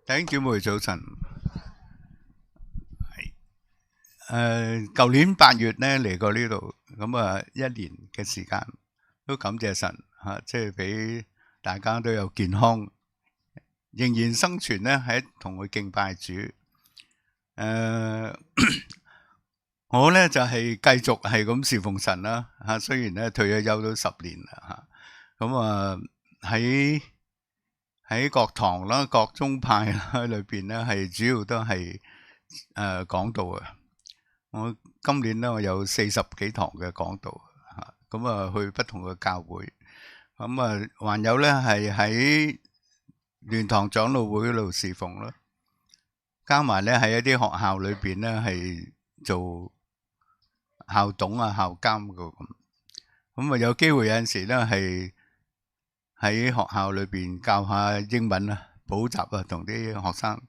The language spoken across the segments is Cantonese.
弟兄姊妹早晨。舊年8月咧嚟過呢度，咁啊1年嘅時間，都感謝神吓，即係俾大家都有健康，仍然生存咧，係同佢敬拜主。我咧就係繼續係咁侍奉神啦吓，雖然咧退咗休都10年啦吓，咁啊喺各堂啦、各宗派啦裏邊咧，係主要都係講道啊。我今年咧，我有40幾堂嘅講道吓，咁啊去不同嘅教會，咁啊還有咧係喺聯堂長老會嗰度侍奉啦，加埋咧喺一啲學校裏邊咧係做校董啊、校監嘅咁啊有機會有陣時咧係喺學校裏邊教下英文啊、補習啊，同啲學生，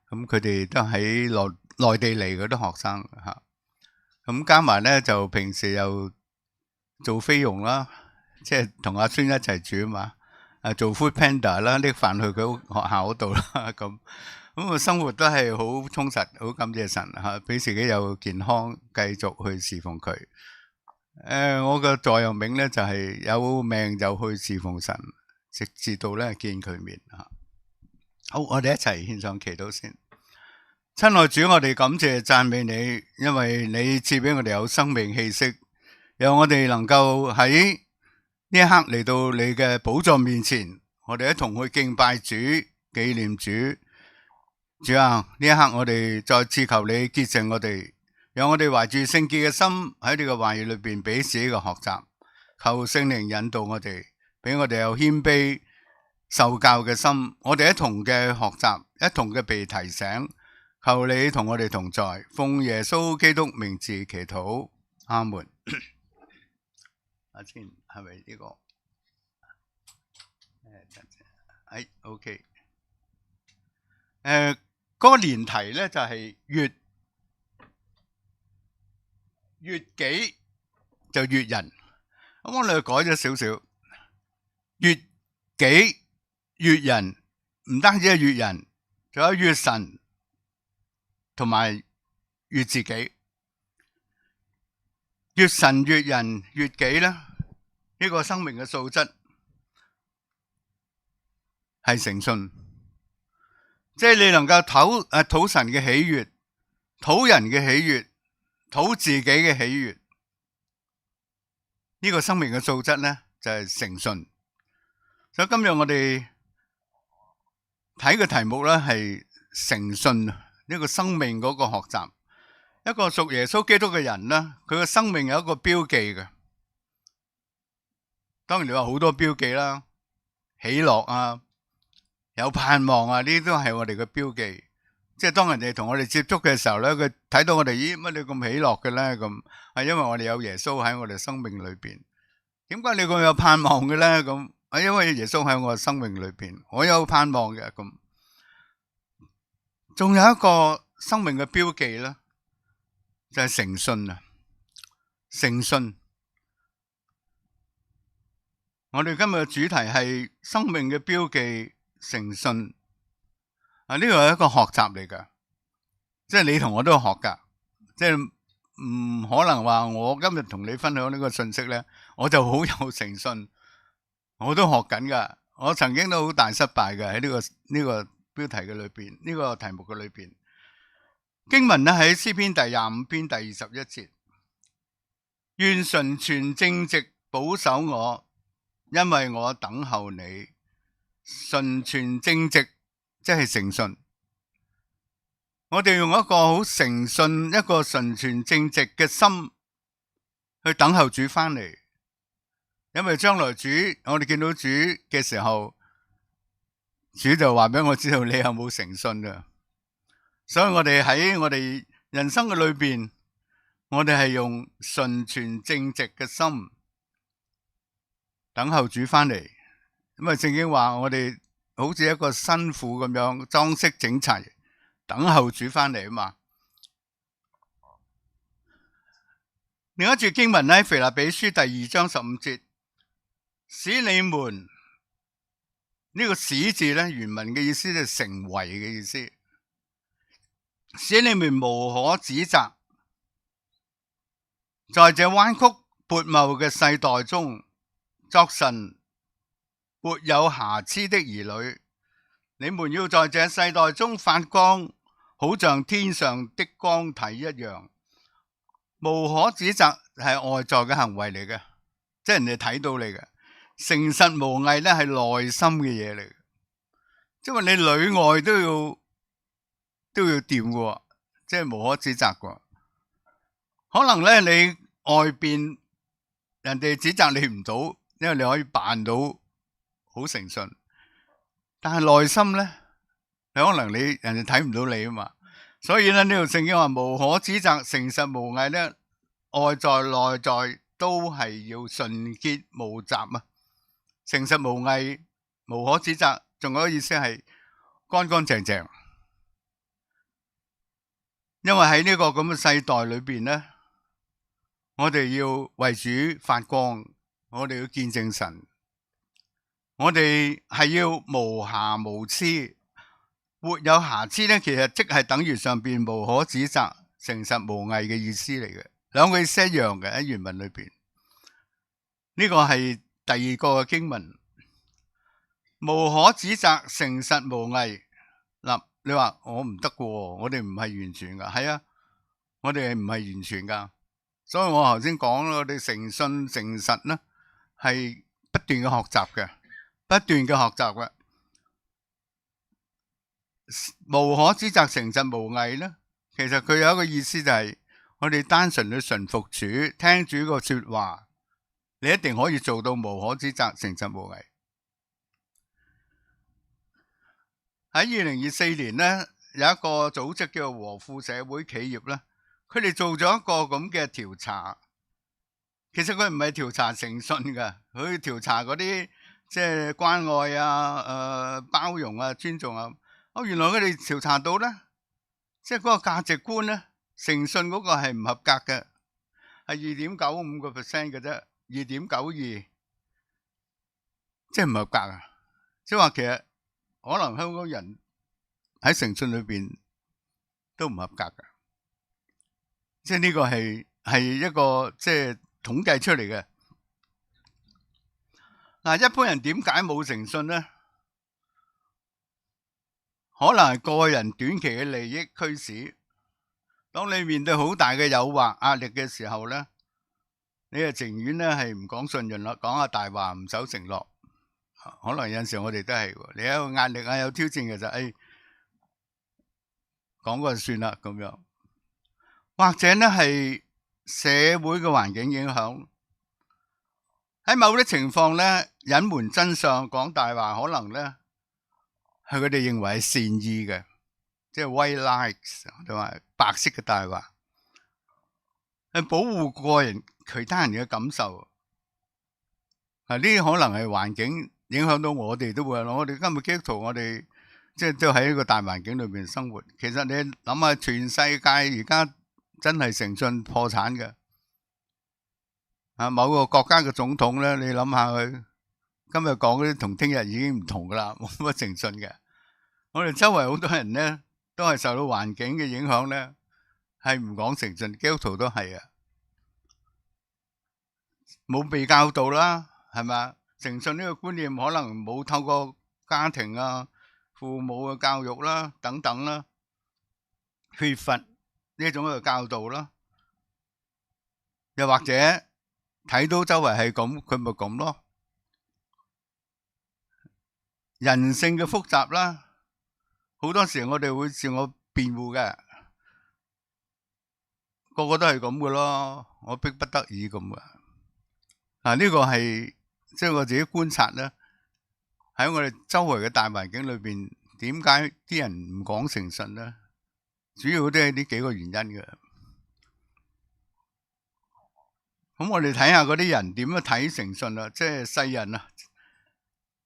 咁佢哋都喺內地嚟嗰啲學生吓。咁加埋咧就平時又做菲傭啦，即係同阿孫一齊住啊嘛，做 food panda 啦，拎飯去佢學校嗰度啦，咁啊生活都係好充實，好感謝神吓，俾自己有健康，繼續去侍奉佢。我嘅座右銘咧就係有命就去侍奉神，直至到咧見佢面吓。好，我哋一齊獻上祈禱先。親愛主，我哋感謝讚美你，因為你賜俾我哋有生命氣息，讓我哋能夠喺呢一刻嚟到你嘅寶座面前，我哋一同去敬拜主、紀念主。主啊，呢一刻我哋再次求你潔淨我哋，讓我哋懷住聖潔嘅心喺你嘅話語裏邊彼此嘅學習，求聖靈引導我哋，俾我哋有謙卑受教嘅心，我哋一同嘅學習，一同嘅被提醒。求你同我哋同在，奉耶穌基督名字祈禱，阿門。阿千係咪呢個？OK。嗰個年題咧就係越己就越人，咁我哋改咗少少，越己越人，唔單止係越人，仲有越神。同埋越自己，越神越人越己咧，呢個生命嘅素質係誠信，即係你能夠討神嘅喜悅，討人嘅喜悅，討自己嘅喜悅，呢個生命嘅素質咧就係誠信。所以今日我哋睇嘅題目咧係誠信。呢個生命嗰個學習，一個屬耶穌基督嘅人咧，佢嘅生命有一個標記嘅。當然你話好多標記啦，喜樂啊，有盼望啊，呢啲都係我哋嘅標記。即係當人哋同我哋接觸嘅時候咧，佢睇到我哋，咦，乜你咁喜樂嘅咧？咁係因為我哋有耶穌喺我哋生命裏邊。點解你咁有盼望嘅咧？咁係因為耶穌喺我嘅生命裏邊，我有盼望嘅咁。仲有一個生命嘅標記咧，就係誠信啊！誠信，我哋今日嘅主題係生命嘅標記，誠信啊！呢個係一個學習嚟噶，即係你同我都學噶，即係唔可能話我今日同你分享呢個信息咧，我就好有誠信，我都學緊噶，我曾經都好大失敗嘅喺呢個標題嘅裏邊，呢個題目嘅裏邊，經文咧喺詩篇第25篇第21節，願純全正直保守我，因為我等候你。純全正直即係誠信，我哋用一個好誠信、一個純全正直嘅心去等候主翻嚟，因為將來主，我哋見到主嘅時候，主就話俾我知道你有冇誠信啊！所以我哋喺我哋人生嘅裏邊，我哋係用純全正直嘅心等候主翻嚟。咁啊，聖經話我哋好似一個新婦咁樣裝飾整齊，等候主翻嚟啊嘛。另一處經文喺腓立比書第2章15節，使你們呢個使字咧，原文嘅意思就係成為嘅意思，使你們無可指責，在這彎曲悖謬嘅世代中，作神沒有瑕疵的兒女。你們要在這世代中發光，好像天上的光體一樣。無可指責係外在嘅行為嚟嘅，即係人哋睇到你嘅。誠實無偽咧係內心嘅嘢嚟嘅，即係話你裏外都要掂嘅，即係無可指責嘅。可能咧你外邊人哋指責你唔到，因為你可以扮到好誠信，但係內心咧，你可能人哋睇唔到你啊嘛。所以咧呢度聖經話無可指責，誠實無偽咧，外在內在都係要純潔無雜啊。誠實無偽，無可指責，仲有一個意思係乾乾淨淨。因為喺呢個咁嘅世代裏邊咧，我哋要為主發光，我哋要見證神，我哋係要無瑕無疵，沒有瑕疵咧，其實即係等於上邊無可指責、誠實無偽嘅意思嚟嘅，兩個意思一樣嘅喺原文裏邊。呢個係第二個嘅經文，無可指責，誠實無偽。嗱，你話我唔得嘅，我哋唔係完全噶，係啊，我哋唔係完全噶，所以我頭先講我哋誠信誠實咧係不斷嘅學習嘅，不斷嘅學習嘅。無可指責，誠實無偽咧，其實佢有一個意思就係我哋單純去順服主，聽主個說話。你一定可以做到無可指責、誠實無偽。喺2024年咧，有一個組織叫和富社會企業咧，佢哋做咗一個咁嘅調查。其實佢唔係調查誠信噶，佢調查嗰啲即係關愛啊、包容啊、尊重啊。原來佢哋調查到咧，即係嗰個價值觀咧，誠信嗰個係唔合格嘅，係2.95% 嘅啫。2.92，即係唔合格啊！即係話其實可能香港人喺誠信裏邊都唔合格噶，即係呢個係一個即係統計出嚟嘅。嗱，一般人點解冇誠信咧？可能係個人短期嘅利益驅使。當你面對好大嘅誘惑、壓力嘅時候咧，你就情願咧係唔講信用啦，講下大話，唔守承諾。可能有陣時我哋都係，你有壓力啊，有挑戰嘅就講過就算啦咁樣。或者咧係社會嘅環境影響，喺某啲情況咧隱瞞真相、講大話，可能咧係佢哋認為係善意嘅，即係 white lies，同埋白色嘅大話，係保護個人其他人嘅感受。呢啲可能係環境影響到我哋都會。我哋今日基督徒，我哋即係都喺一個大環境裏邊生活。其實你諗下，全世界而家真係誠信破產嘅。某個國家嘅總統咧，你諗下佢今日講嗰啲同聽日已經唔同噶啦，冇乜誠信嘅。我哋周圍好多人咧，都係受到環境嘅影響咧，係唔講誠信。基督徒都係啊，冇被教導啦。係咪？誠信呢個觀念可能冇透過家庭啊、父母嘅教育啦等等啦，缺乏呢種嘅教導啦，又或者睇到周圍係咁，佢咪咁咯。人性嘅複雜啦，好多時我哋會自我辯護嘅，個個都係咁嘅咯，我迫不得已咁嘅。呢個係。即係我自己觀察咧，喺我哋周圍嘅大環境裏邊，點解啲人唔講誠信咧？主要都係呢幾個原因嘅。咁我哋睇下嗰啲人點樣睇誠信啊？即係世人啊，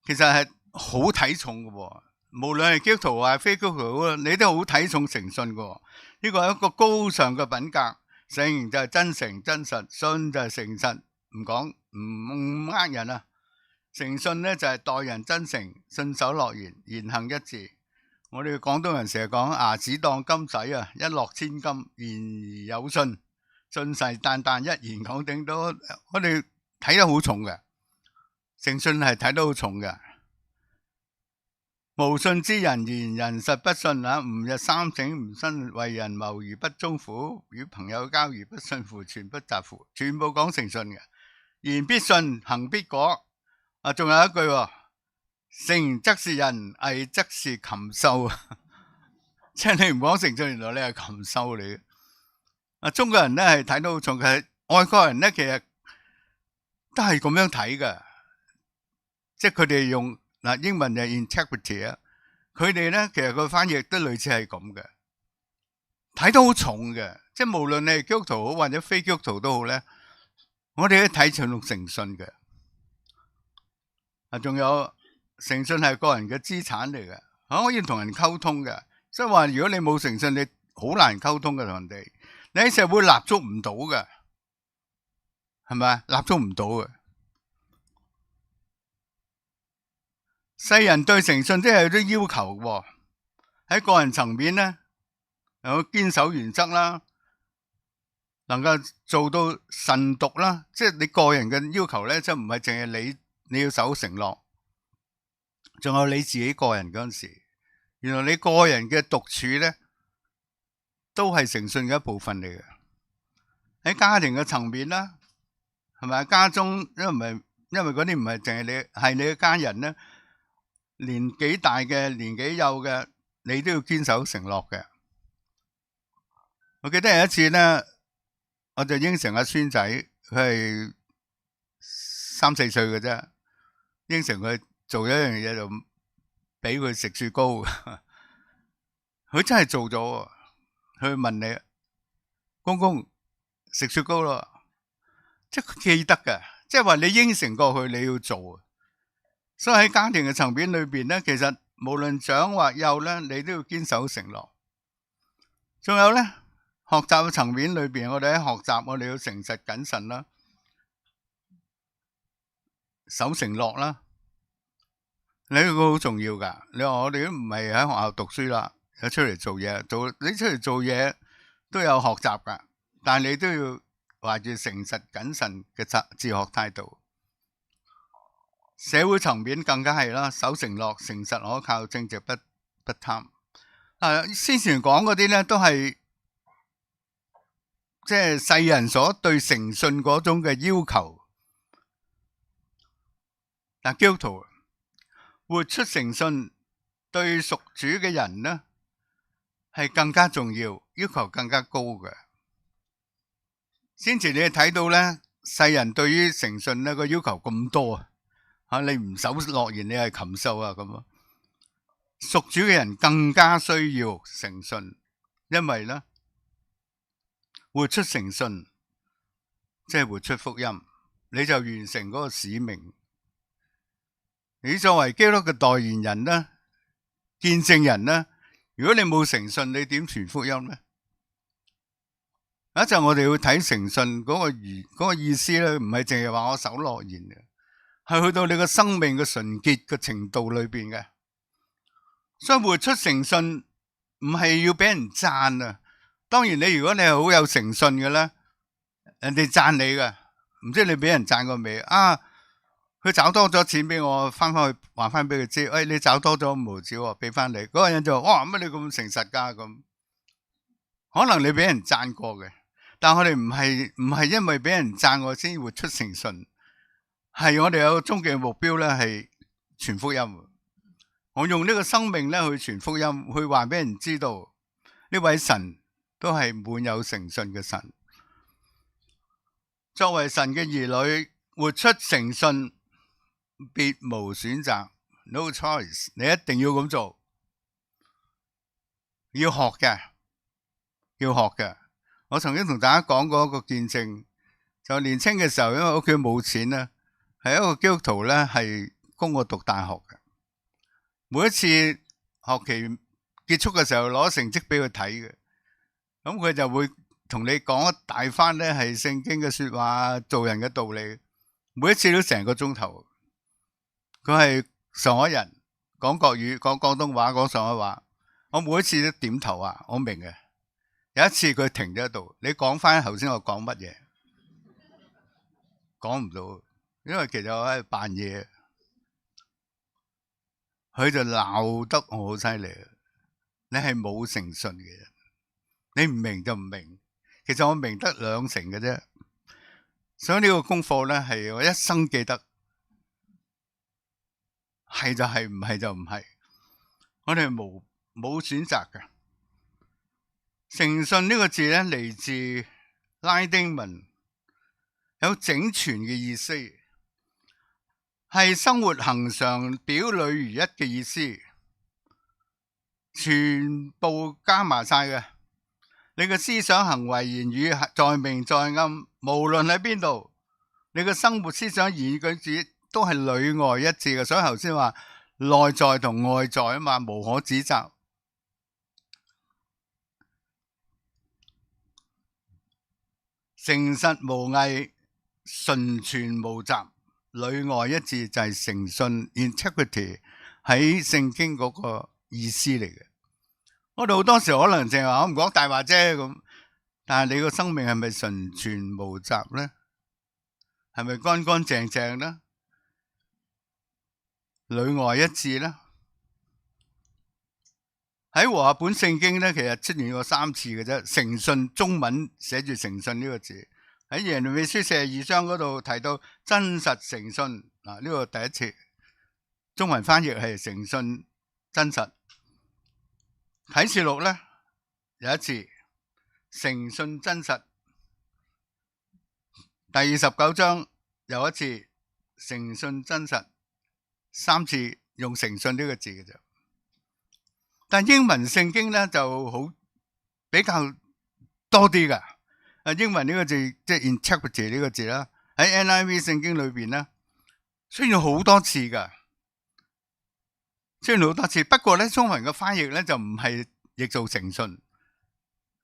其實係好睇重嘅喎。無論係基督徒啊、非基督徒，你都好睇重誠信嘅。呢個係一個高尚嘅品格，誠就係真誠真實，信就係誠實。唔講唔呃人啊！誠信咧就係待人真誠、信守諾言、言行一致。我哋廣東人成日講牙齒當金使啊，一諾千金，言而有信，信誓旦旦，一言九鼎，都我哋睇得好重嘅。誠信係睇得好重嘅。無信之人言人實不信啊，吾日三省吾身，為人謀而不忠乎？與朋友交而不信乎？全不雜乎？全部講誠信嘅。言必信，行必果。啊，仲有一句，誠則是仁，偽則是禽獸。即係你唔講誠信，原來你係禽獸嚟嘅。啊，中國人咧係睇得好重嘅，外國人咧其實都係咁樣睇嘅，即係佢哋用嗱英文就 integrity 啊，佢哋咧其實個翻譯都類似係咁嘅，睇得好重嘅，即係無論你係基督徒好或者非基督徒都好咧，我哋都睇重誠信嘅。啊，仲有誠信係個人嘅資產嚟嘅，可以同人溝通嘅。即係話如果你冇誠信，你好難溝通嘅同人哋，你喺社會立足唔到嘅，係咪啊？立足唔到嘅。世人對誠信都係有啲要求嘅，喺個人層面咧，有堅守原則啦，能夠做到慎獨啦，即係你個人嘅要求咧，即係唔係淨係你要守承諾，仲有你自己個人嗰陣時，原來你個人嘅獨處咧，都係誠信嘅一部分嚟嘅。喺家庭嘅層面啦，係咪家中因為嗰啲唔係淨係你，係你嘅家人咧，年紀大嘅、年紀幼嘅，你都要堅守承諾嘅。我記得有一次咧，我就應承阿孫仔，佢係3、4歲嘅啫，應承佢做一樣嘢就俾佢食雪糕，佢真係做咗。佢問你公公食雪糕咯，即係佢記得嘅，即係話你應承過佢你要做。所以喺家庭嘅層面裏邊咧，其實無論長或幼咧，你都要堅守承諾。仲有咧，學習嘅層面裏邊，我哋喺學習，我哋要誠實謹慎啦，守承諾啦，呢個好重要噶。你話我哋都唔係喺學校讀書啦，有出嚟做嘢，你出嚟做嘢都有學習噶，但係你都要懷住誠實謹慎嘅自學態度。社會層面更加係啦，守承諾、誠實可靠、正直不貪。先前講嗰啲咧，都係即係世人所對誠信嗰種嘅要求。但基督徒活出誠信，對屬主嘅人呢，係更加重要，要求更加高嘅。先前你睇到咧，世人對於誠信呢個要求咁多啊，你唔守諾言，你係禽獸啊咁啊！屬主嘅人更加需要誠信，因為咧活出誠信，即係活出福音，你就完成嗰個使命。你作為基督嘅代言人咧，見證人咧，如果你冇誠信，你點傳福音咧？一陣我哋要睇誠信嗰個意思咧，唔係淨係話我守諾言嘅，係去到你個生命嘅純潔嘅程度裏邊嘅。所以活出誠信唔係要俾人讚啊！當然你如果你係好有誠信嘅咧，人哋讚你嘅，唔知你俾人讚過未啊？佢找多咗錢俾我，翻去還翻俾佢知。你找多咗5毫紙，俾翻你。嗰個人就話：哇，乜你咁誠實噶？咁可能你俾人讚過嘅，但我哋唔係因為俾人讚我先活出誠信，係我哋有個終極目標咧，係傳福音。我用呢個生命咧去傳福音，去話俾人知道呢位神都係滿有誠信嘅神。作為神嘅兒女，活出誠信，別無選擇 ，no choice， 你一定要咁做，要學嘅，要學嘅。我曾經同大家講過一個見證，就年青嘅時候，因為屋企冇錢咧，係一個基督徒咧，係供我讀大學嘅。每一次學期結束嘅時候，攞成績俾佢睇嘅，咁佢就會同你講一大番咧，係聖經嘅說話，做人嘅道理，每一次都成個鐘頭。佢係上海人，講國語，講廣東話，講上海話。我每一次都點頭啊，我明嘅。有一次佢停咗喺度，你講翻頭先我講乜嘢？講唔到，因為其實我喺度扮嘢。佢就鬧得我好犀利。你係冇誠信嘅人，你唔明就唔明。其實我明得2成嘅啫。所以呢個功課咧係我一生記得，係就係，唔係就唔係。我哋冇選擇嘅。誠信呢個字咧嚟自拉丁文，有整全嘅意思，係生活恒常表裏如一嘅意思，全部加埋晒嘅。你嘅思想、行為、言語，在明在暗，無論喺邊度，你嘅生活、思想、言語舉止都係裏外一致嘅。所以頭先話內在同外在啊嘛，無可指責。誠實無偽，純全無雜，裏外一致就係誠信 integrity 喺聖經嗰個意思嚟嘅。我哋好多時可能淨係話我唔講大話啫咁，但係你個生命係咪純全無雜咧？係咪乾乾淨淨咧？裏外一致咧？喺和合本聖經咧，其實出現過3次嘅啫。誠信中文寫住誠信呢個字，喺耶利米書42章嗰度提到真實誠信嗱，呢個第一次中文翻譯係誠信真實。啟示錄咧有一次誠信真實，第29章有一次誠信真實，3次用誠信呢個字嘅啫。但英文聖經咧就好比較多啲噶。英文呢個字即係 integrity 呢個字啦，喺 NIV 聖經裏邊咧出現好多次噶。出現好多次，不過咧中文嘅翻譯咧就唔係譯做誠信，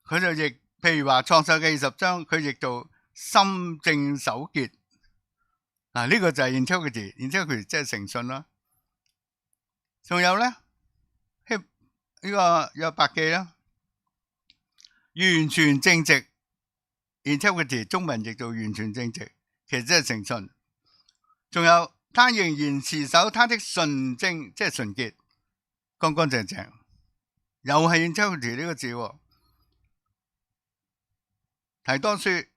佢就譯，譬如話創世記20章，佢譯做心正手潔。嗱，呢個就係 integrity 即係誠信啦。仲有咧呢個約伯記啦，完全正直 integrity 中文譯做完全正直，其實即係誠信。仲有他仍然持守他的純正，即係純潔，乾乾淨淨，又係 integrity 呢個字。提多書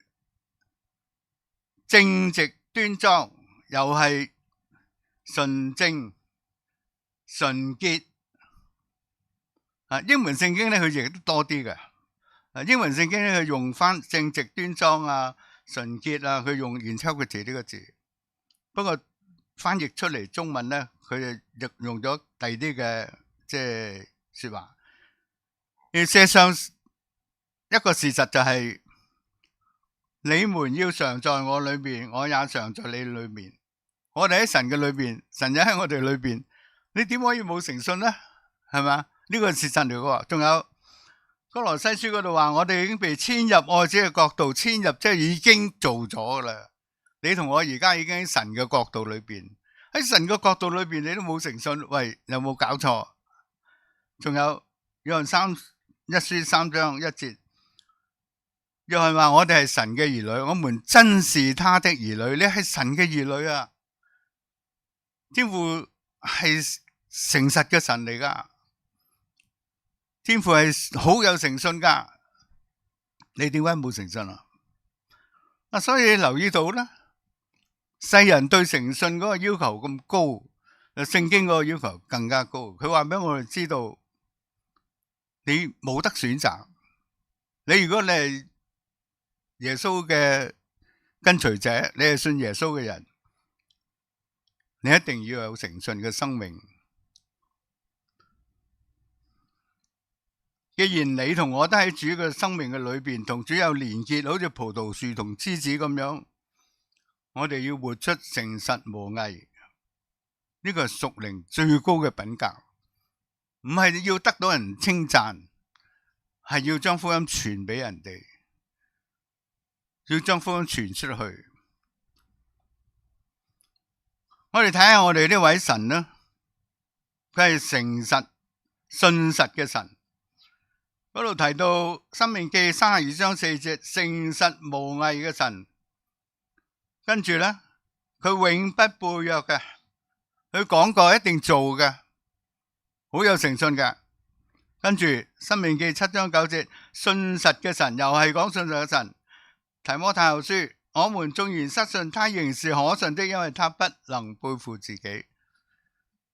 正直端莊，又係純正純潔。英文聖經咧佢譯得多啲嘅。英文聖經咧佢用翻正直端莊啊、純潔啊，佢用 integrity 呢個字。不過翻譯出嚟中文咧，佢就用咗第二啲嘅即係說話。而事實上一個事實就係，你們要常在我裏面，我也常在你裏面。我哋喺神嘅裏邊，神也喺我哋裏邊。你點可以冇誠信咧？係咪？呢個係事實嚟嘅。仲有哥羅西書嗰度話，我哋已經被遷入愛子嘅國度，遷入即係已經做咗噶啦。你同我而家已經喺神嘅國度裏邊，喺神嘅國度裏邊，你都冇誠信，喂，有冇搞錯？仲有約翰一書3章1節，約翰話我哋係神嘅兒女，我們真是他的兒女。你係神嘅兒女啊！天父係誠實嘅神嚟噶，天父係好有誠信噶，你點解冇誠信啊？所以你留意到啦，世人對誠信嗰個要求咁高，聖經嗰個要求更加高。佢話俾我哋知道，你冇得選擇。你如果你係耶穌嘅跟隨者，你係信耶穌嘅人，你一定要有誠信嘅生命。既然你同我都喺主嘅生命嘅裏邊，同主有連結，好似葡萄樹同枝子咁樣，我哋要活出誠實無偽，呢個係屬靈最高嘅品格。唔係要得到人稱讚，係要將福音傳俾人哋，要將福音傳出去。我哋睇下我哋呢位神呢，佢係誠實信實嘅神。嗰度提到《申命記》32章4節，誠實無偽嘅神。跟住呢，佢永不背約嘅，佢講過一定做嘅，好有誠信嘅。跟住《申命記》7章9節，信實嘅神，又係講信實嘅神。提摩太後書，我們縱然失信，他仍是可信的，因為他不能背負自己。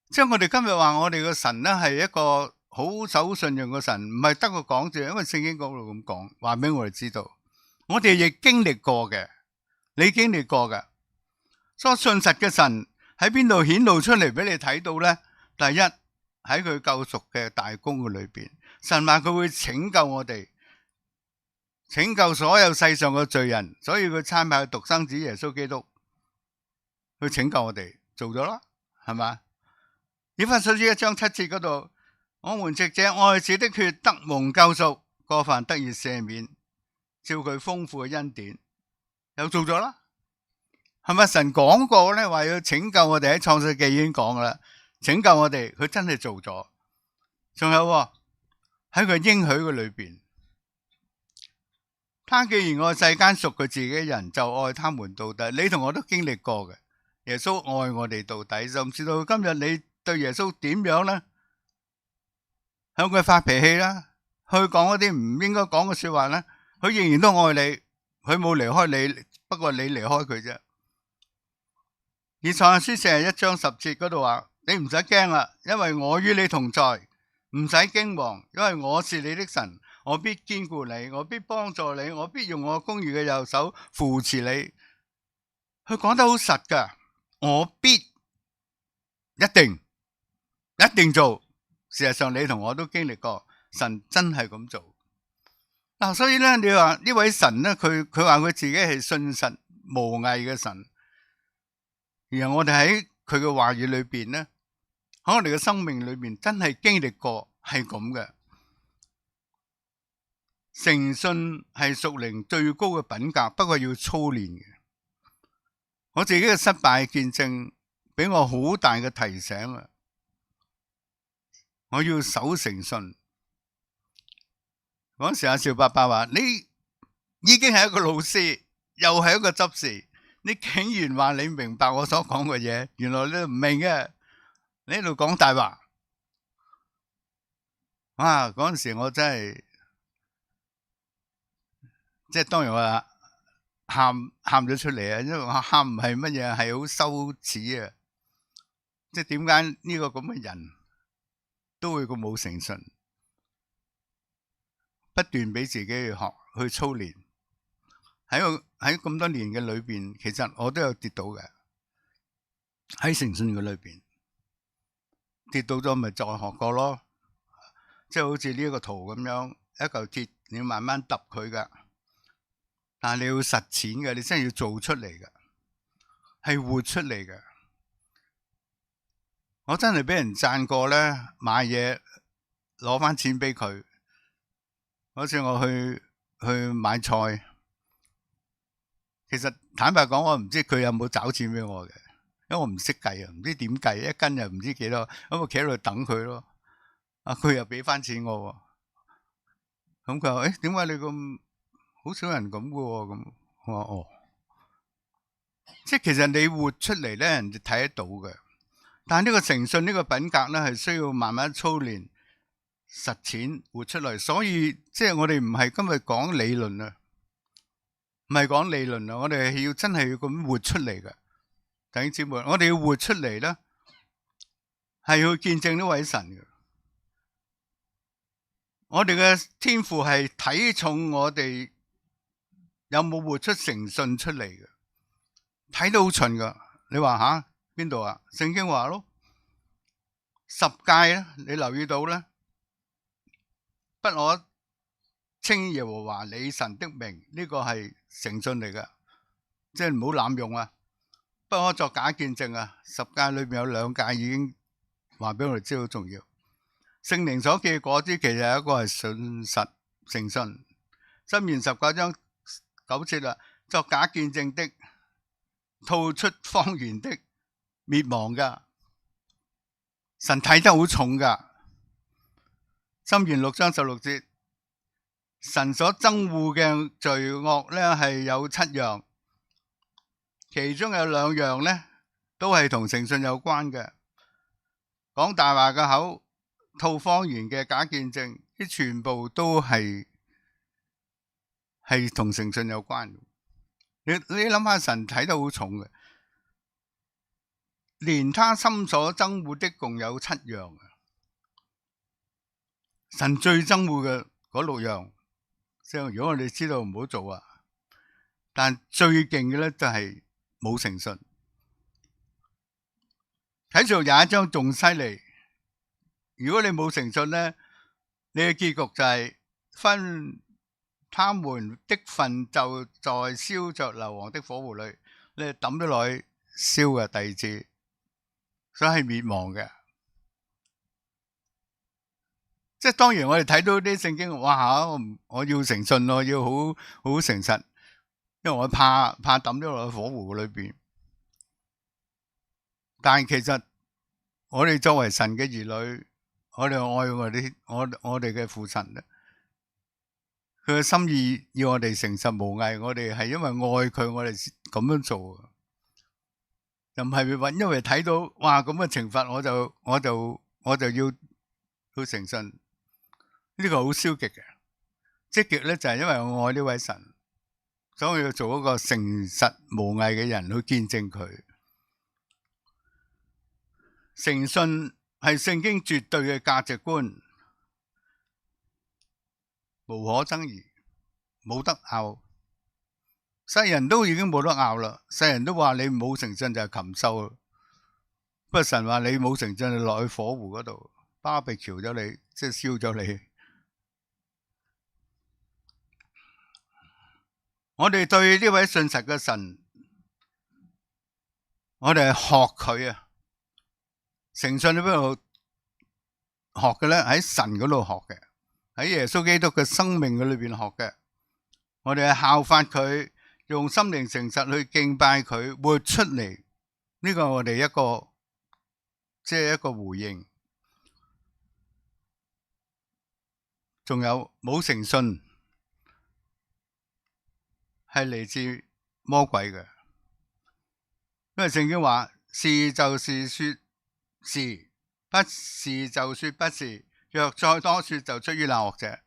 即係我哋今日話我哋個神呢係一個好守信用嘅神，唔係得個講字，因為聖經嗰度咁講，話俾我哋知道，我哋亦經歷過嘅，你經歷過嘅，所以信實嘅神喺邊度顯露出嚟俾你睇到呢？第一，喺佢救贖嘅大功嘅裏邊，神話佢會拯救我哋，拯救所有世上嘅罪人，所以佢差派獨生子耶穌基督去拯救我哋，做咗啦，係嘛？以弗所書1章7節嗰度，我們藉這愛子的血得蒙救贖，過犯得以赦免，照佢豐富嘅恩典，又做咗啦，係咪？神講過咧，話要拯救我哋，喺創世記已經講啦，拯救我哋，佢真係做咗。仲有喺佢應許嘅裏邊，他既然愛世間屬佢自己嘅人，就愛他們到底。你同我都經歷過嘅，耶穌愛我哋到底，甚至到今日你對耶穌點樣呢？向佢發脾氣啦，去講一啲唔應該講嘅說話呢，佢仍然都愛你，佢冇離開你，不過你離開佢啫。以賽亞書41章10節嗰度話，你唔使驚啦，因為我與你同在，唔使驚惶，因為我是你的神，我必堅固你，我必幫助你，我必用我公義嘅右手扶持你。佢講得好實噶，我必一定做。事實上你同我都經歷過，神真係咁做。所以咧，你話呢位神咧，佢話佢自己係信實無偽嘅神，然後我哋喺佢嘅話語裏邊咧，喺我哋嘅生命裏邊真係經歷過係咁嘅。誠信係屬靈最高嘅品格，不過要操練嘅。我自己嘅失敗見證俾我好大嘅提醒啊！我要守誠信。嗰時阿邵伯伯話：你已經係一個老師，又係一個執事，你竟然話你明白我所講嘅嘢，原來你唔明嘅，你喺度講大話。哇！嗰陣時我真係，即係當然我喊咗出嚟啊！因為我喊唔係乜嘢，係好羞恥啊！即係點解呢個咁嘅人都會咁冇誠信？不斷俾自己去學去操練，喺咁多年嘅裏邊，其實我都有跌倒嘅。喺誠信嘅裏邊跌倒咗，咪再學過咯。即係好似呢一個圖咁樣，一嚿鐵你要慢慢揼佢噶，但係你要實踐嘅，你真係要做出嚟嘅，係活出嚟嘅。我真係俾人讚過咧，買嘢攞翻錢俾佢。好似我去買菜，其實坦白講，我唔知佢有冇找錢俾我嘅，因為我唔識計啊，唔知點計，一斤又唔知幾多，咁我企喺度等佢咯。佢又俾翻錢我，咁佢話：點解你咁好少人咁嘅？咁我話：哦，即係其實你活出嚟咧，人哋睇得到嘅。但係呢個誠信呢個品格咧，係需要慢慢操練。實踐活出嚟，所以即係我哋唔係今日講理論啊，唔係講理論啊，我哋係要真係要咁活出嚟嘅。弟兄姊妹，我哋要活出嚟咧，係要見證呢位神嘅。我哋嘅天父係睇重我哋有冇活出誠信出嚟嘅，睇到好盡噶。你話吓邊度啊？聖經話咯，10誡咧，你留意到咧？不可稱耶和華你神的名，呢個係誠信嚟嘅，即係唔好濫用啊！不可作假見證啊！10誡裏面有2誡已經話俾我哋知好重要。聖靈所結果子其實有一個係信實誠信。箴言19章9節啦，作假見證的，吐出謊言的，滅亡噶，神睇得好重噶。箴言6章16節，神所憎惡嘅罪惡咧係有7樣，其中有2樣咧都係同誠信有關嘅。講大話嘅口，吐謊言嘅假見證，啲全部都係同誠信有關嘅。你諗下，神睇得好重嘅，連他心所憎惡的共有7樣。神最憎惡嘅嗰6樣，即係如果我哋知道唔好做啊，但最勁嘅咧就係冇誠信。啟示錄21章仲犀利，如果你冇誠信咧，你嘅結局就係分他們的份就在燒着硫磺的火湖裏，你抌咗落去燒嘅第2次，所以係滅亡嘅。即係當然我哋睇到啲聖經，哇，我要誠信，我要好誠實，因為我怕抌咗落去火湖裏邊。但係其實我哋作為神嘅兒女，我哋愛我哋嘅父神咧，佢嘅心意要我哋誠實無偽，我哋係因為愛佢，我哋咁樣做，又唔係話因為睇到哇咁嘅懲罰，我就要誠信。呢個好消極嘅，積極咧就係因為我愛呢位神，所以我要做一個誠實無偽嘅人去見證佢。誠信係聖經絕對嘅價值觀，無可爭議，冇得拗。世人都已經冇得拗啦，世人都話你冇誠信就係禽獸。不過神話你冇誠信就落去火湖嗰度，barbecue咗你，即係燒咗你。我哋對呢位信實嘅神，我哋係學佢啊！誠信喺邊度學嘅咧？喺神嗰度學嘅，喺耶穌基督嘅生命嘅裏邊學嘅。我哋係效法佢，用心靈誠實去敬拜佢，活出嚟。呢個係我哋一個回應。仲有冇誠信？係嚟自魔鬼嘅，因為聖經話是就是說是，不是就說不是，若再多說就出於那惡者，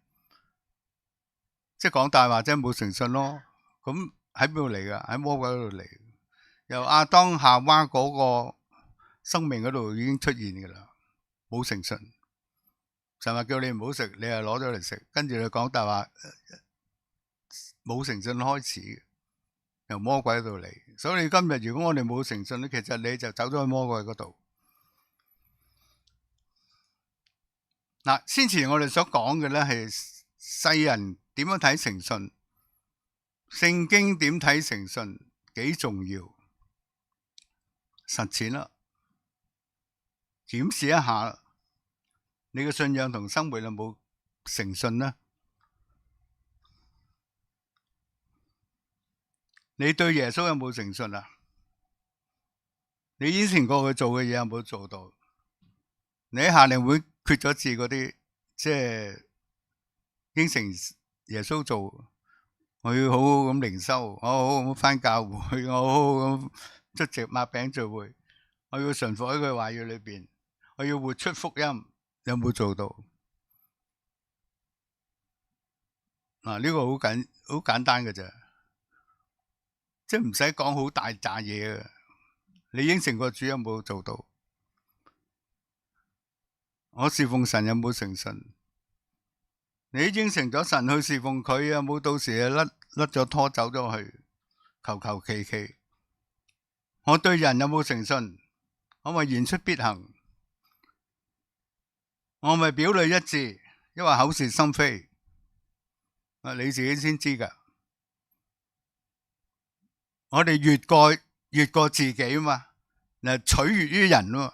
即係講大話，即係冇誠信咯。咁喺邊度嚟噶？喺魔鬼嗰度嚟，由亞當夏娃嗰個生命嗰度已經出現噶啦，冇誠信。神話叫你唔好食，你又攞咗嚟食，跟住你講大話。冇誠信開始，由魔鬼度嚟，所以今日如果我哋冇誠信咧，其實你就走咗去魔鬼嗰度。嗱，先前我哋所講嘅咧係世人點樣睇誠信，聖經點睇誠信，幾重要，實踐啦，檢視一下你嘅信仰同生活有冇誠信呢？你對耶穌有冇誠信啊？你應承過佢做嘅嘢有冇做到？你喺夏令會決咗志嗰啲，即係應承耶穌做，我要好好咁靈修，我好好咁返教會，我好好咁出席擘餅聚會，我要順服喺佢話語裏邊，我要活出福音，有冇做到？嗱，呢個好簡單嘅啫。即係唔使講好大扎嘢嘅，你應承個主有冇做到？我侍奉神有冇誠信？你應承咗神去侍奉佢，有冇到時甩咗拖走咗去？求求其其。我對人有冇誠信？我咪言出必行？我咪表裏一致，因為口是心非。你自己先知㗎。我哋越過自己啊嘛，嗱，取悅於人啊嘛，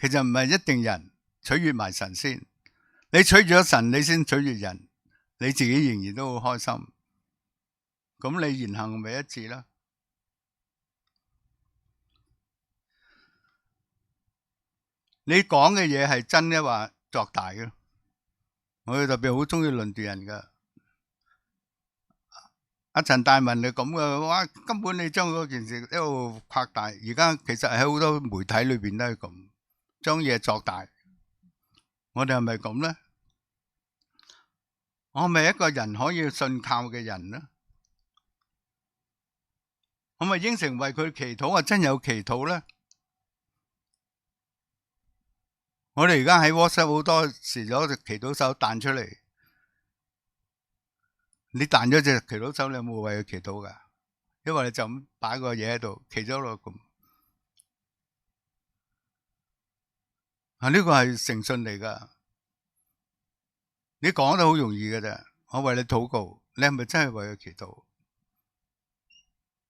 其實唔係一定人取悅埋神先，你取悅咗神，你先取悅人，你自己仍然都好開心，咁你言行咪一致啦。你講嘅嘢係真嘅話作大嘅。我哋特別好中意論斷人噶。阿陳大文你咁嘅，哇！根本你將嗰件事一路擴大，而家其實喺好多媒體裏邊都係咁，將嘢作大。我哋係咪咁咧？我係咪一個人可以信靠嘅人咧？我咪應承為佢祈禱啊，真有祈禱咧？我哋而家喺 WhatsApp 好多時有隻祈禱手彈出嚟，你彈咗隻祈禱手，你有冇為佢祈禱噶？因為你就咁擺個嘢喺度，祈咗落咁。啊，呢個係誠信嚟噶，你講得好容易噶啫。我為你禱告，你係咪真係為佢祈禱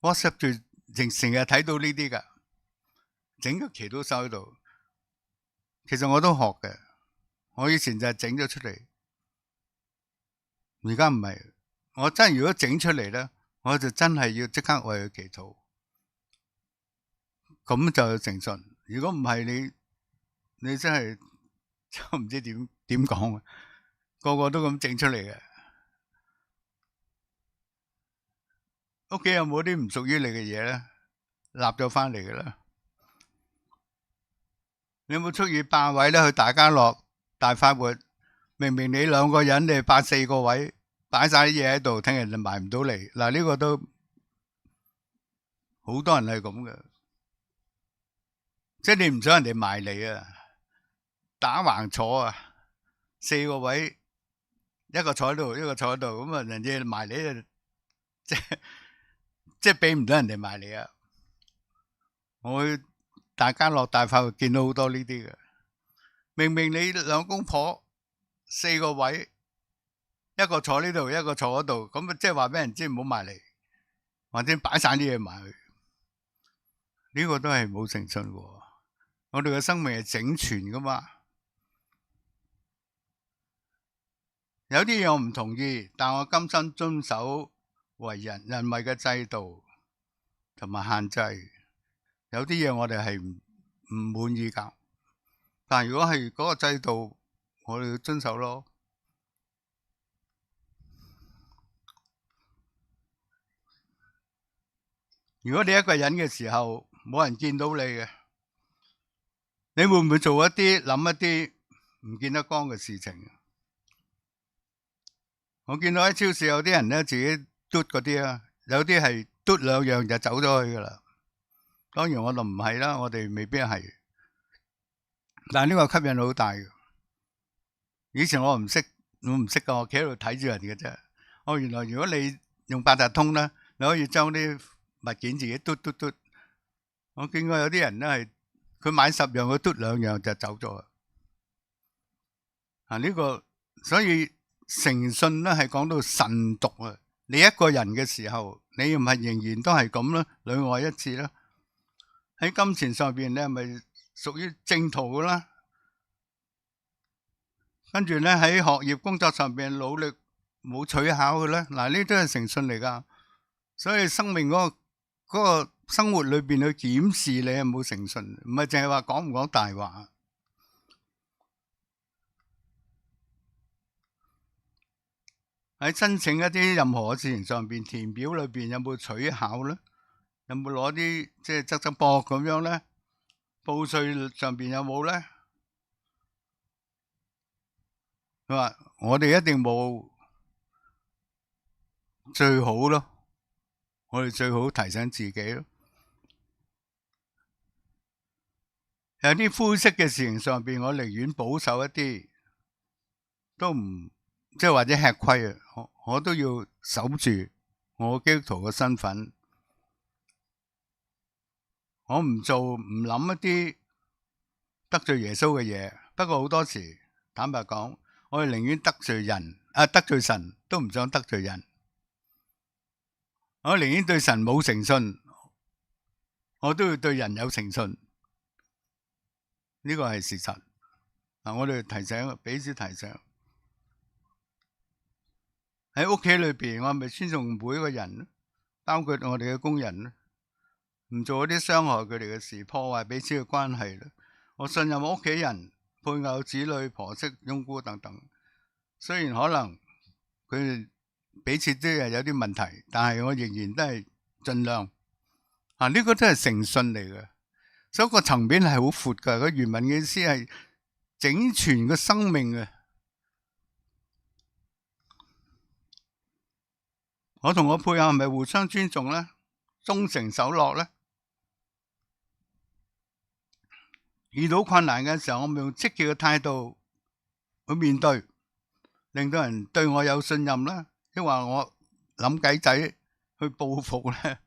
？WhatsApp 住成日睇到呢啲噶，整個祈禱手喺度。其實我都學嘅，我以前就係整咗出嚟，而家唔係。我真係如果整出嚟咧，我就真係要即刻為佢祈禱，咁就有誠信。如果唔係你真係就唔知點講啊，個個都咁整出嚟嘅。屋企有冇啲唔屬於你嘅嘢咧？立咗翻嚟嘅啦。你有冇出爾霸位咧？去大家樂大快活，明明你兩個人，你霸4個位，擺晒啲嘢喺度，聽人就埋唔到嚟。嗱，呢個都好多人係咁嘅，即係你唔想人哋埋嚟啊，打橫坐啊，4個位，一個坐喺度，一個坐喺度，咁啊人哋埋嚟即係俾唔到人哋埋嚟啊！我去大家樂大快活見到好多呢啲嘅，明明你兩公婆4個位，一個坐呢度，一個坐嗰度，咁啊即係話俾人知唔好埋嚟，或者擺晒啲嘢埋去，呢個都係冇誠信嘅。我哋嘅生命係整全噶嘛，有啲嘢我唔同意，但我甘心遵守為人為嘅制度同埋限制。有啲嘢我哋係唔滿意噶，但係如果係嗰個制度，我哋要遵守咯。如果你一個人嘅時候，冇人見到你嘅，你會唔會做一啲諗一啲唔見得光嘅事情？我見到喺超市有啲人咧自己嘟嗰啲啊，有啲係嘟兩樣就走咗去噶啦。當然我就唔係啦，我哋未必係，但係呢個吸引好大嘅。以前我唔識噶，我企喺度睇住人嘅啫。哦，原來如果你用八達通咧，你可以將啲物件自己嘟。我見過有啲人咧係佢買10樣，佢嘟2樣就走咗。啊，呢個所以誠信咧係講到慎獨啊。你一個人嘅時候，你唔係仍然都係咁啦，裏外一致啦。喺金錢上邊，你係咪屬於正途噶啦？跟住咧喺學業工作上邊努力冇取巧嘅咧，嗱呢都係誠信嚟噶。所以生命嗰個生活裏邊去檢視你有冇誠信，唔係淨係話講唔講大話。喺申請一啲任何嘅事情上邊，填表裏邊有冇取巧咧？有冇攞啲即係側側膊咁樣咧？報稅上邊有冇咧？佢話我哋一定冇最好咯，我哋最好提醒自己咯。有啲灰色嘅事情上邊，我寧願保守一啲，都唔即係或者吃虧啊！我都要守住我基督徒嘅身份。我唔做唔諗一啲得罪耶穌嘅嘢。不過好多時坦白講，我哋寧願得罪人得罪神，都唔想得罪人。我寧願對神冇誠信，我都要對人有誠信。呢個係事實。我哋提醒，彼此提醒。喺屋企裏邊，我係咪尊重每一個人，包括我哋嘅工人咧？唔做一啲傷害佢哋嘅事，破壞彼此嘅關係咧。我信任我屋企人、配偶、子女、婆媳、傭姑等等。雖然可能佢哋彼此都係有啲問題，但係我仍然都係盡量。呢個都係誠信嚟嘅，所以個層面係好闊㗎。個原文嘅意思係整全個生命嘅。我同我配偶係咪互相尊重咧？忠誠守諾咧？遇到困難嘅時候，我咪用積極嘅態度去面對，令到人對我有信任啦。抑或我諗計仔去報復咧？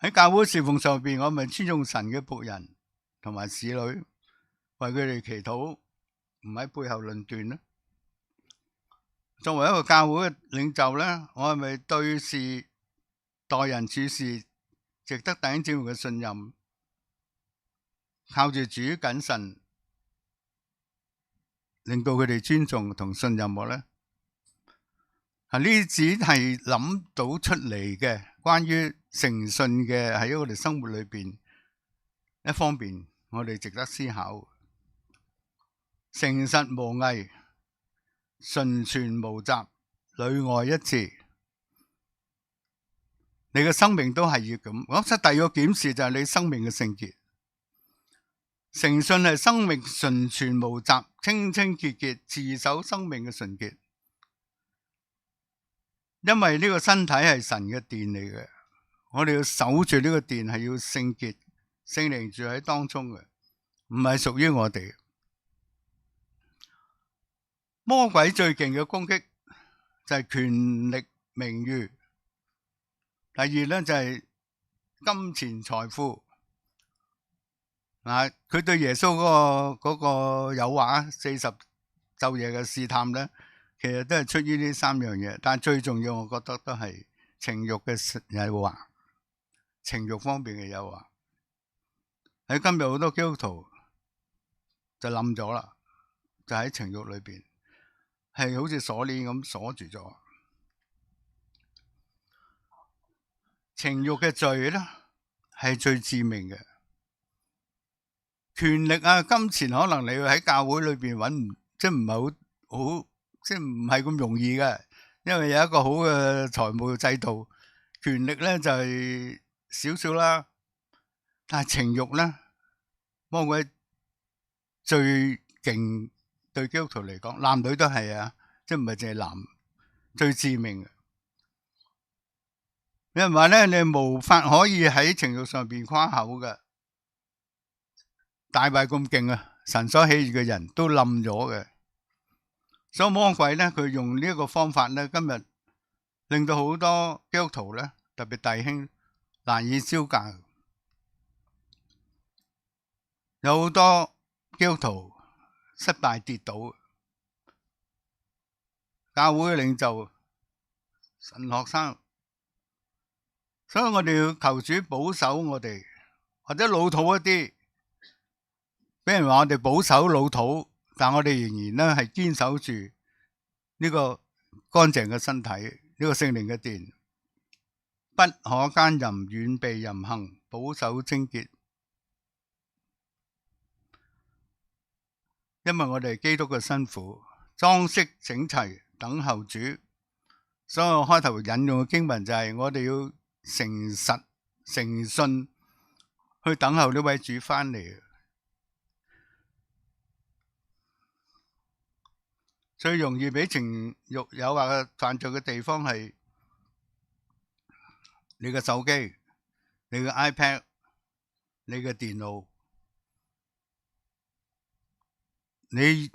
喺教會侍奉上邊，我咪尊重神嘅僕人同埋使女，為佢哋祈禱，唔喺背後論斷咧。作為一個教會嘅領袖咧，我係咪對事待人處事值得弟兄姊妹嘅信任？靠住主謹慎，令到佢哋尊重同信任我咧。呢啲只係諗到出嚟嘅關於誠信嘅，喺我哋生活裏邊一方面，我哋值得思考。誠實無偽，純全無雜，裏外一致。你嘅生命都係要咁。我覺得第二個檢視就係你生命嘅聖潔。誠信係生命純全無雜、清清潔潔，持守生命嘅純潔。因為呢個身體係神嘅殿嚟嘅，我哋要守住呢個殿，係要聖潔，聖靈住喺當中嘅，唔係屬於我哋。魔鬼最勁嘅攻擊就係權力、名譽。第二咧就係金錢、財富。佢對耶穌嗰個誘惑，40晝夜嘅試探咧，其實都係出於呢3樣嘢。但係最重要，我覺得都係情慾嘅誘惑，情慾方面嘅誘惑。喺今日好多基督徒就冧咗啦，就喺情慾裏邊。係好似鎖鏈咁鎖住咗。情慾嘅罪咧係最致命嘅。權力啊、金錢，可能你要喺教會裏邊揾，即係唔係好，即係唔係咁容易嘅。因為有一個好嘅財務制度，權力咧就係少少啦。但係情慾咧，魔鬼最勁。對基督徒嚟講，男女都係啊，即係唔係淨係男，最致命嘅。有人話咧，你無法可以喺情慾上邊誇口嘅。大衛咁勁啊，神所喜悅嘅人都冧咗嘅。所以魔鬼咧，佢用呢一個方法咧，今日令到好多基督徒咧，特別弟兄難以招架。有好多基督徒失敗跌倒，教會嘅領袖、神學生，所以我哋要求主保守我哋，或者老土一啲，俾人話我哋保守老土，但我哋仍然咧係堅守住呢個乾淨嘅身體，呢個聖靈嘅殿，不可奸淫，遠避淫行，保守貞潔。因為我哋基督嘅辛苦，裝飾整齊，等候主。所以我開頭引用嘅經文就係我哋要誠實誠信去等候呢位主翻嚟。最容易俾情慾誘惑嘅犯罪嘅地方係你嘅手機、你嘅 iPad、你嘅電腦。你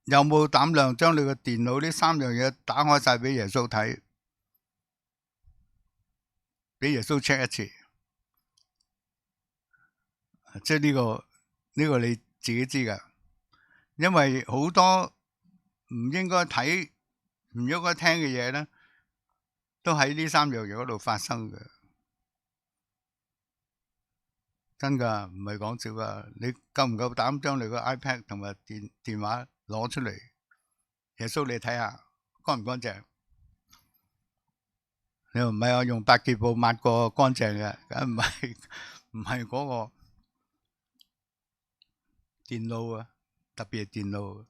有冇膽量將你嘅電腦呢3樣嘢打開晒俾耶穌睇，俾耶穌 check 一次？即係呢個你自己知噶，因為好多唔應該睇、唔應該聽嘅嘢咧，都喺呢3樣嘢嗰度發生嘅。真噶，唔係講笑噶。你夠唔夠膽將你個 iPad 同埋電話攞出嚟？耶穌你睇下乾唔乾淨？你唔係我用百潔布抹過乾淨嘅，梗唔係嗰個。電腦啊，特別係電腦，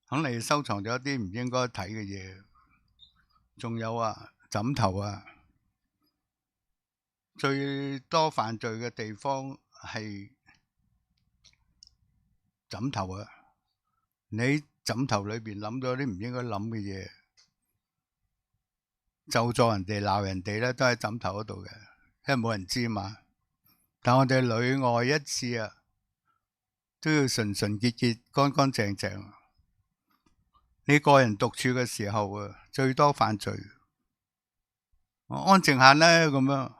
肯定收藏咗一啲唔應該睇嘅嘢。仲有啊，枕頭啊，最多犯罪嘅地方係枕頭啊！你枕頭裏邊諗咗啲唔應該諗嘅嘢，咒詛人哋、鬧人哋咧，都喺枕頭嗰度嘅，因為冇人知嘛。但我哋裏外一致啊，都要純純潔潔、乾乾淨淨。你個人獨處嘅時候啊，最多犯罪。我安靜下咧，咁樣。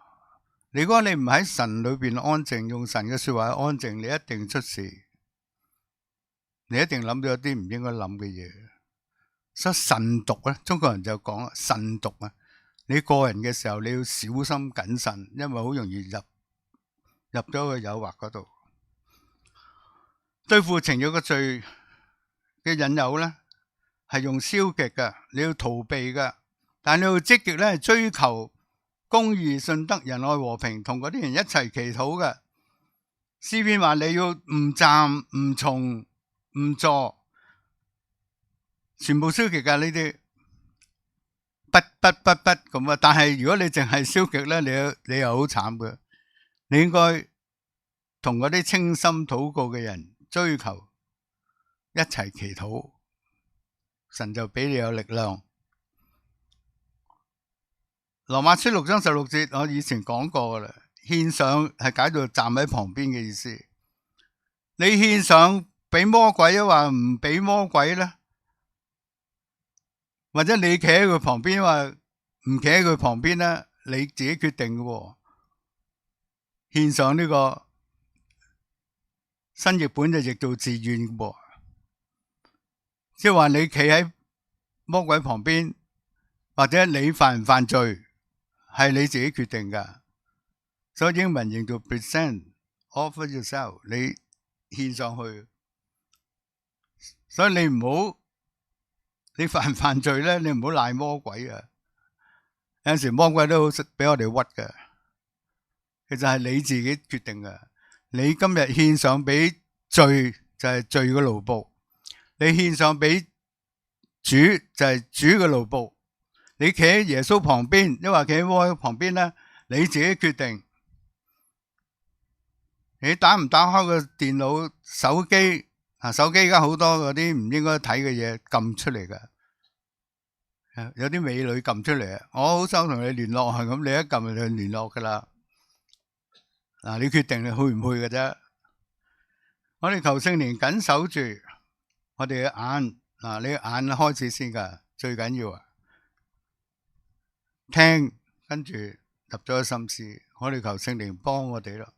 如果你唔喺神裏邊安靜，用神嘅說話安靜，你一定出事。你一定諗到一啲唔應該諗嘅嘢。所以慎獨咧，中國人就講慎獨啊。你個人嘅時候，你要小心謹慎，因為好容易入咗個誘惑嗰度。對付情欲嘅罪嘅引誘咧，係用消極嘅，你要逃避嘅，但你要積極咧，追求公義、信德、仁愛、和平，同嗰啲人一齊祈禱嘅。詩篇話你要唔站、唔從、唔坐，全部消極嘅呢啲，不咁啊！但係如果你淨係消極咧，你又好慘嘅。你應該同嗰啲清心禱告嘅人追求，一齊祈禱，神就俾你有力量。羅馬書6章16節，我以前講過噶啦，獻上係解到站喺旁邊嘅意思。你獻上俾魔鬼啊，話唔俾魔鬼咧，或者你企喺佢旁邊，話唔企喺佢旁邊咧，你自己決定嘅。獻上呢個新譯本就譯做自願嘅，即係話你企喺魔鬼旁邊，或者你犯唔犯罪係你自己決定噶。所以英文譯做 present offer yourself， 你獻上去。所以你唔好，你犯唔犯罪咧，你唔好賴魔鬼啊。有陣時魔鬼都好識俾我哋屈嘅，其實係你自己決定嘅。你今日獻上俾罪就係罪嘅奴僕，你獻上俾主就係主嘅奴僕。你企喺耶穌旁邊，抑或企喺魔鬼旁邊咧，你自己決定。你打唔打開個電腦、手機啊？手機而家好多嗰啲唔應該睇嘅嘢撳出嚟嘅，有啲美女撳出嚟啊！我好想同你聯絡係咁，你一撳就聯絡噶啦。嗱，你決定你去唔去嘅啫。我哋求聖靈緊守住我哋嘅眼，嗱，你眼開始先噶，最緊要啊！聽，跟住入咗心思，我哋求聖靈幫我哋咯。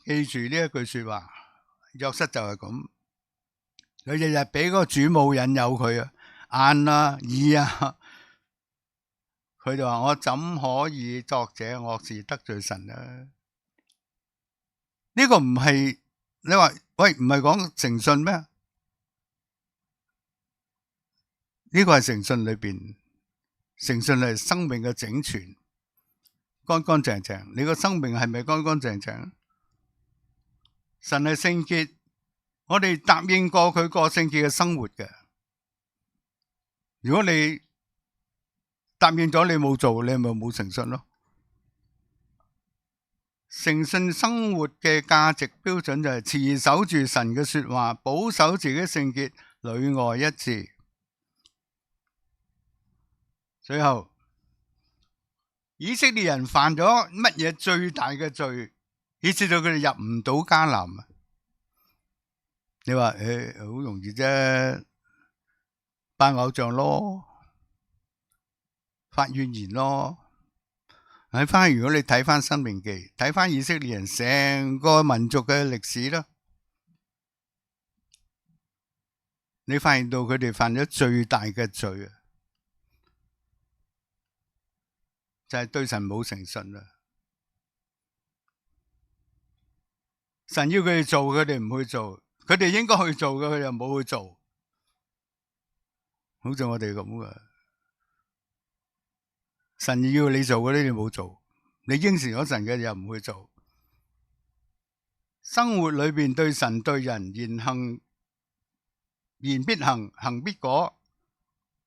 記住呢一句說話，約瑟就係咁，佢日日俾嗰個主母引誘佢啊，眼啊、耳啊，佢就話我怎可以作這惡事得罪神呢？呢個唔係你話喂，唔係講誠信咩？呢個係誠信裏邊，誠信係生命嘅整全，乾乾淨淨。你個生命係咪乾乾淨淨？神係聖潔，我哋答應過佢過聖潔嘅生活嘅。如果你答應咗你冇做，你係咪冇誠信咯？誠信生活嘅價值標準就係持守住神嘅說話，保守自己聖潔，裏外一致。最後，以色列人犯咗乜嘢最大嘅罪，以致到佢哋入唔到迦南啊？你話好容易啫，拜偶像咯，發怨言咯。睇翻，如果你睇翻《申命記》，睇翻以色列人成個民族嘅歷史啦，你發現到佢哋犯咗最大嘅罪啊！就係對神冇誠信啦，神要佢哋做，佢哋唔去做；佢哋應該去做嘅，佢又冇去做。好似我哋咁噶，神要你做嗰啲你冇做，你應承咗神嘅又唔去做。生活裏邊對神對人言必行，行必果，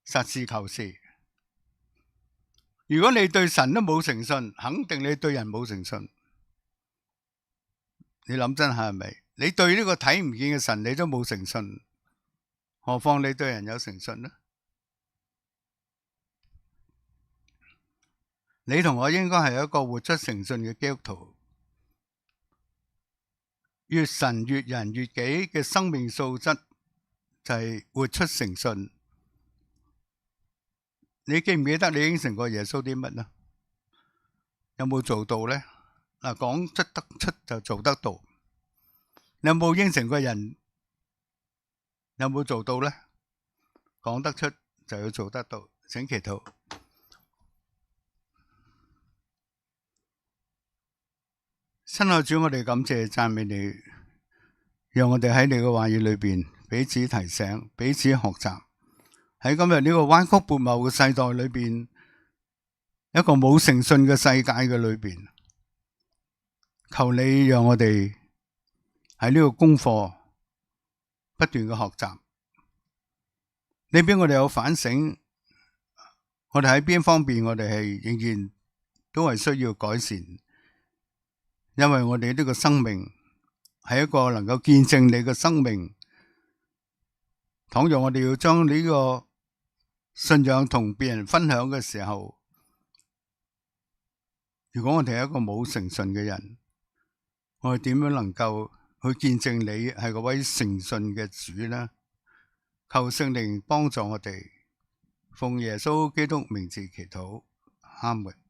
實事求是。如果你對神都冇誠信，肯定你對人冇誠信。你諗真係咪？你對呢個睇唔見嘅神你都冇誠信，何況你對人有誠信呢？你同我應該係一個活出誠信嘅基督徒，越神越人越己嘅生命素質就係活出誠信。你記唔記得你應承過耶穌啲乜呢？有冇做到呢？嗱，講出得出就做得到。你有冇應承過人？有冇做到呢？講得出就要做得到。請祈禱。親愛主，我哋感謝讚美你，讓我哋喺你嘅話語裏邊彼此提醒、彼此學習。喺今日呢個彎曲悖謬嘅世代裏邊，一個冇誠信嘅世界嘅裏邊，求你讓我哋喺呢個功課不斷嘅學習。你俾我哋有反省，我哋喺邊方面我哋係仍然都係需要改善。因為我哋呢個生命係一個能夠見證你嘅生命，倘若我哋要將呢個信仰同別人分享嘅時候，如果我哋係一個冇誠信嘅人，我哋點樣能夠去見證你係嗰位誠信嘅主呢？求聖靈幫助我哋，奉耶穌基督名字祈禱，阿門。